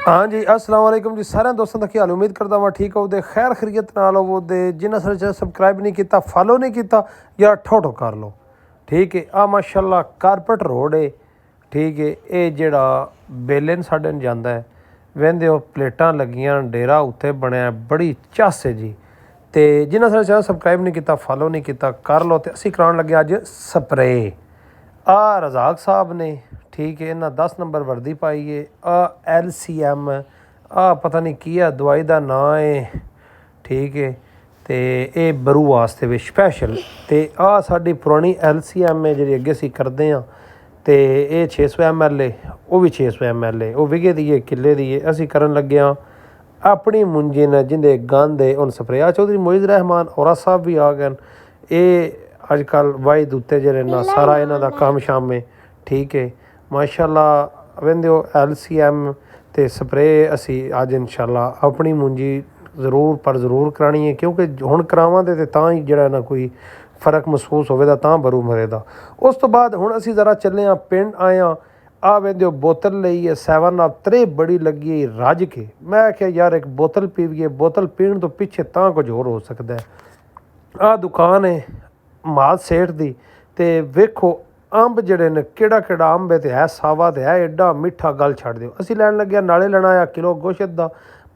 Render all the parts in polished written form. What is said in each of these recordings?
हाँ जी, अस्सलाम वालेकुम जी। सारे दोस्तों का क्या हाल? उम्मीद करता मैं ठीक हो, खैर खैरियत नाल हो। जिन्हें सारे चैनल सबसक्राइब नहीं किया, फॉलो नहीं किया, यार ठोठो कर लो। ठीक है, आ माशाल्लाह कारपेट रोड है। ठीक है, ये जड़ा बेलन साढ़े जाता है, वहदे हो प्लेटां लगियां, डेरा उत्थे बनया, बड़ी चस है जी। तो जिन्हें सारे चैनल सबसक्राइब नहीं किया, फॉलो नहीं किया, कर लो। तो असी कराने लगे अज स्प्रे। आ रजाक साहब ने, ठीक है, इन्हें 10 नंबर वर्दी पाई है। आ LCM, आ पता नहीं की है दवाई का नाम है। ठीक है, तो ये बरू वास्ते भी स्पैशल। तो आ साड़ी पुरानी LCM है जी, अगे असी करते हाँ। तो ये 600 ml है, वह भी 600 ml है, वह विगे दी है, किले की है। असी करन लगे हाँ अपनी मुंजी ने जिंदे गंद है उन स्प्रे। आ चौधरी मोइज रहमान औरा साहब भी आ गए। ये अजकल वाहिद उत्ते जेरे ना सारा इन्हों का काम शाम है। ठीक है, माशाल्लाह वेंदे हो LCM ते स्प्रे असी अज इंशाल्लाह अपनी मुंजी जरूर पर जरूर करानी है, क्योंकि हुण करावांगे तो तां ही जिहड़ा ना कोई फर्क महसूस होवेगा, तां बरू मरेगा। उस तो बाद हुण असी जरा चले हाँ पिंड आए हाँ। आ वेंदे बोतल लई है 7 अप त्रे बड़ी लगी है रज के। मैं आख्या यार एक बोतल पीवीए, बोतल पीण तो पिछे तां कुछ होर हो सकता है। आ दुकान है माल सेठ दी। ते वेखो अंब जड़े ने केड़ा अंब है, तो है सावा, तो है एडा मिठा, गल छड्ड दिओ। असी लैन लगे नाले लेना आया किलो गोश्त दा।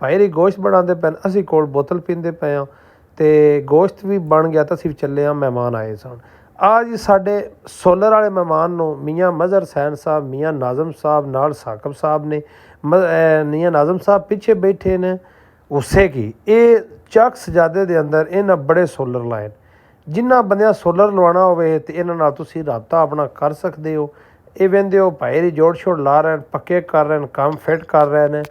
भाई री गोश्त बनाते पे, असी कोल बोतल पींदे पे हाँ। तो गोश्त भी बन गया, तो असी चले हाँ, मेहमान आए सन। आ जी साडे सोलर वाले मेहमान नो मियाँ मज़हर हुसैन साहब, मियाँ नाज़म साहब, नाल साकब साहब ने। मियाँ नाज़म साहब पिछे बैठे ने उस्से की। ये चक सजादे दे अंदर इन्हें बड़े सोलर लाए। जिन्होंने बंदियां सोलर लवाना होवे ते इन्हां नाल तुसीं राबता अपना कर सकते हो। ये वेंदे हो भाई दी जोड़ शोड़ ला रहे हैं, पक्के कर रहे हैं, काम फिट कर रहे हैं।